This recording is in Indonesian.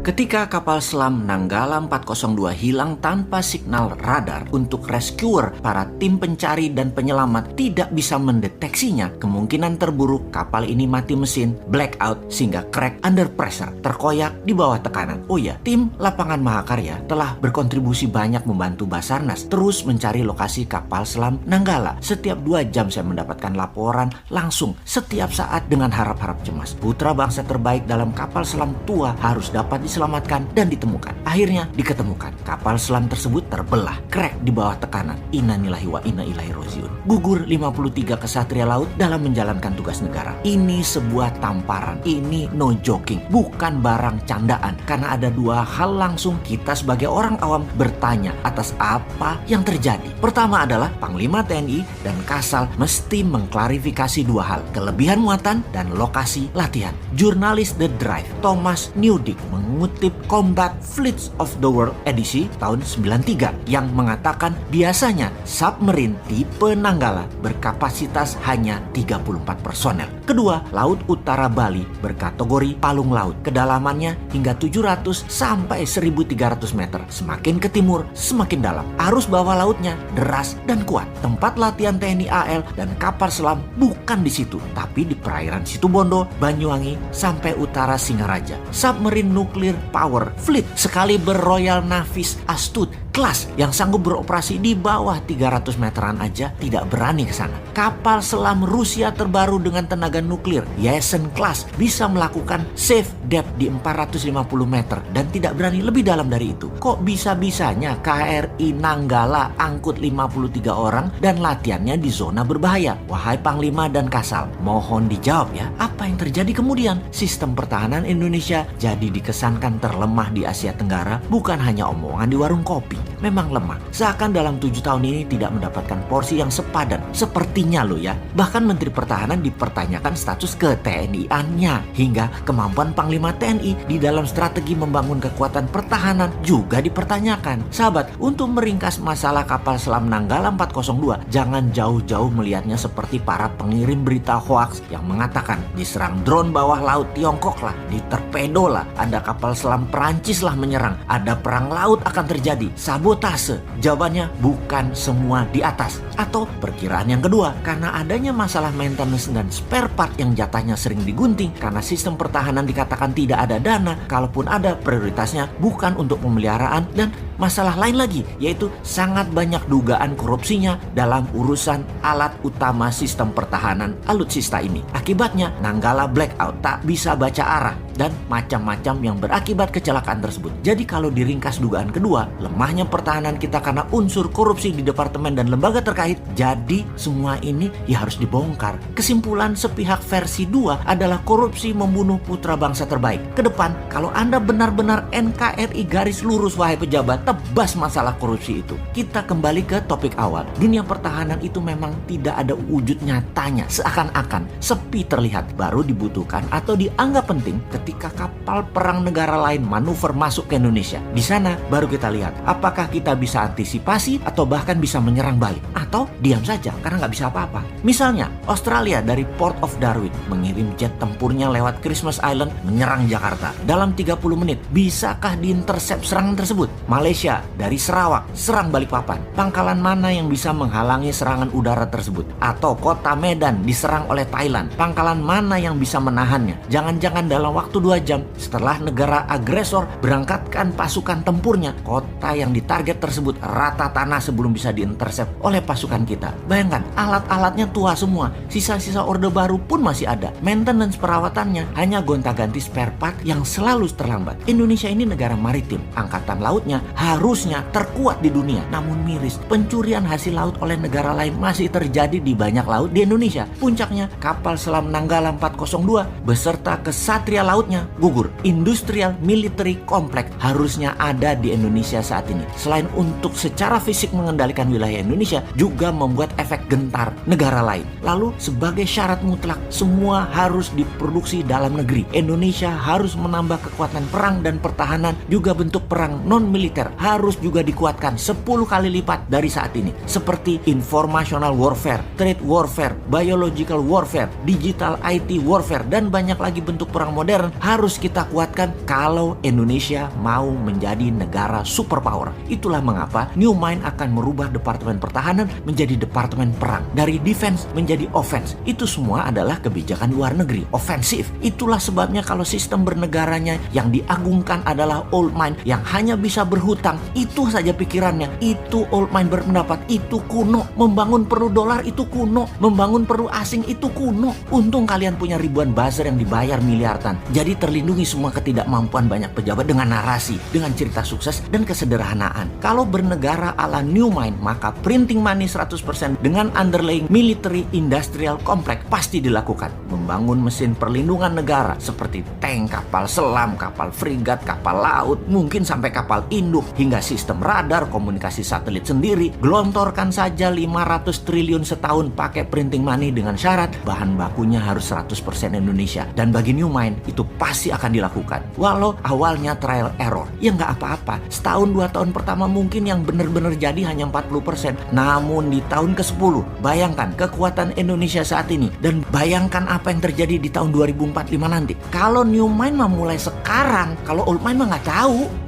Ketika kapal selam Nanggala 402 hilang tanpa signal radar untuk rescuer, para tim pencari dan penyelamat tidak bisa mendeteksinya. Kemungkinan terburuk kapal ini mati mesin, blackout, sehingga crack under pressure, terkoyak di bawah tekanan. Oh ya, tim Lapangan Mahakarya telah berkontribusi banyak membantu Basarnas terus mencari lokasi kapal selam Nanggala. Setiap 2 jam saya mendapatkan laporan langsung setiap saat dengan harap-harap cemas. Putra bangsa terbaik dalam kapal selam tua harus dapat diselamatkan dan ditemukan. Akhirnya diketemukan. Kapal selam tersebut terbelah, crack di bawah tekanan. Innalillahi wa inna ilaihi rajiun. Gugur 53 kesatria laut dalam menjalankan tugas negara. Ini sebuah tamparan. Ini no joking, bukan barang candaan. Karena ada 2 hal langsung kita sebagai orang awam bertanya atas apa yang terjadi. Pertama adalah Panglima TNI dan Kasal mesti mengklarifikasi 2 hal: kelebihan muatan dan lokasi latihan. Jurnalis The Drive Thomas Newdick mengutip Combat Fleets of the World edisi tahun 93 yang mengatakan biasanya submarine tipe Nanggala berkapasitas hanya 34 personel. Kedua, Laut Utara Bali berkategori palung laut. Kedalamannya hingga 700 sampai 1300 meter. Semakin ke timur, semakin dalam. Arus bawah lautnya deras dan kuat. Tempat latihan TNI AL dan kapal selam bukan di situ, tapi di perairan Situbondo, Banyuwangi, sampai utara Singaraja. Submarine Nuclear Power Fleet sekaliber Royal Navy's Astute kelas yang sanggup beroperasi di bawah 300 meteran aja tidak berani ke sana. Kapal selam Rusia terbaru dengan tenaga nuklir Yesen class bisa melakukan safe depth di 450 meter dan tidak berani lebih dalam dari itu. Kok bisa-bisanya KRI Nanggala angkut 53 orang dan latihannya di zona berbahaya? Wahai Panglima dan Kasal, mohon dijawab ya. Apa yang terjadi kemudian? Sistem pertahanan Indonesia jadi dikesankan terlemah di Asia Tenggara, bukan hanya omongan di warung kopi. Memang lemah. Seakan dalam 7 tahun ini tidak mendapatkan porsi yang sepadan. Sepertinya loh ya. Bahkan Menteri Pertahanan dipertanyakan status ke-TNI-annya. Hingga kemampuan Panglima TNI di dalam strategi membangun kekuatan pertahanan juga dipertanyakan. Sahabat, untuk meringkas masalah kapal selam Nanggala 402, jangan jauh-jauh melihatnya seperti para pengirim berita hoaks yang mengatakan diserang drone bawah laut Tiongkok lah, ditorpedo lah, ada kapal selam Perancis lah menyerang, ada perang laut akan terjadi. Sabotase. Jawabannya bukan semua di atas. Atau perkiraan yang kedua, karena adanya masalah maintenance dan spare part yang jatahnya sering digunting karena sistem pertahanan dikatakan tidak ada dana, kalaupun ada prioritasnya bukan untuk pemeliharaan, dan masalah lain lagi yaitu sangat banyak dugaan korupsinya dalam urusan alat utama sistem pertahanan alutsista ini. Akibatnya Nanggala blackout, tak bisa baca arah, dan macam-macam yang berakibat kecelakaan tersebut. Jadi kalau diringkas dugaan kedua, lemahnya pertahanan kita karena unsur korupsi di departemen dan lembaga terkait, jadi semua ini ya harus dibongkar. Kesimpulan sepihak versi 2 adalah korupsi membunuh putra bangsa terbaik. Kedepan, kalau Anda benar-benar NKRI garis lurus wahai pejabat, tebas masalah korupsi itu. Kita kembali ke topik awal. Dunia pertahanan itu memang tidak ada wujud nyatanya. Seakan-akan sepi terlihat, baru dibutuhkan atau dianggap penting ketika kapal perang negara lain manuver masuk ke Indonesia. Di sana baru kita lihat apakah kita bisa antisipasi atau bahkan bisa menyerang balik, atau diam saja karena nggak bisa apa-apa. Misalnya Australia dari Port of Darwin mengirim jet tempurnya lewat Christmas Island menyerang Jakarta. Dalam 30 menit bisakah diintersep serangan tersebut? Malaysia dari Sarawak serang Balikpapan. Pangkalan mana yang bisa menghalangi serangan udara tersebut? Atau kota Medan diserang oleh Thailand. Pangkalan mana yang bisa menahannya? Jangan-jangan dalam waktu 2 jam setelah negara agresor berangkatkan pasukan tempurnya, kota yang ditarget tersebut rata tanah sebelum bisa diintersep oleh pasukan kita. Bayangkan, alat-alatnya tua semua, sisa-sisa orde baru pun masih ada. Maintenance perawatannya hanya gonta-ganti spare part yang selalu terlambat. Indonesia ini negara maritim, angkatan lautnya harusnya terkuat di dunia. Namun miris, pencurian hasil laut oleh negara lain masih terjadi di banyak laut di Indonesia. Puncaknya kapal selam Nanggala 402 beserta kesatria lautnya gugur. Industrial military complex harusnya ada di Indonesia saat ini. Selain untuk secara fisik mengendalikan wilayah Indonesia, juga juga membuat efek gentar negara lain. Lalu sebagai syarat mutlak, semua harus diproduksi dalam negeri. Indonesia harus menambah kekuatan perang dan pertahanan, juga bentuk perang non-militer harus juga dikuatkan 10 kali lipat dari saat ini. Seperti informational warfare, trade warfare, biological warfare, digital IT warfare, dan banyak lagi bentuk perang modern harus kita kuatkan kalau Indonesia mau menjadi negara superpower. Itulah mengapa New Mind akan merubah Departemen Pertahanan menjadi Departemen Perang. Dari defense menjadi offense. Itu semua adalah kebijakan luar negeri, ofensif. Itulah sebabnya kalau sistem bernegaranya yang diagungkan adalah old mind yang hanya bisa berhutang, itu saja pikirannya. Itu old mind berpendapat, itu kuno. Membangun perlu dolar itu kuno. Membangun perlu asing itu kuno. Untung kalian punya ribuan buzzer yang dibayar miliaran. Jadi terlindungi semua ketidakmampuan banyak pejabat dengan narasi, dengan cerita sukses dan kesederhanaan. Kalau bernegara ala New Mind, maka printing money 100% dengan underlying military industrial complex pasti dilakukan. Membangun mesin perlindungan negara seperti tank, kapal selam, kapal frigat, kapal laut, mungkin sampai kapal induk, hingga sistem radar, komunikasi satelit sendiri. Gelontorkan saja 500 triliun setahun pakai printing money dengan syarat bahan bakunya harus 100% Indonesia. Dan bagi New Mind itu pasti akan dilakukan. Walau awalnya trial error, ya nggak apa-apa. Setahun 2 tahun pertama mungkin yang benar-benar jadi hanya 40%. Namun di tahun ke-10, bayangkan kekuatan Indonesia saat ini. Dan bayangkan apa yang terjadi di tahun 2045 nanti. Kalau New Mind mah mulai sekarang, kalau Old Mind mah nggak tahu.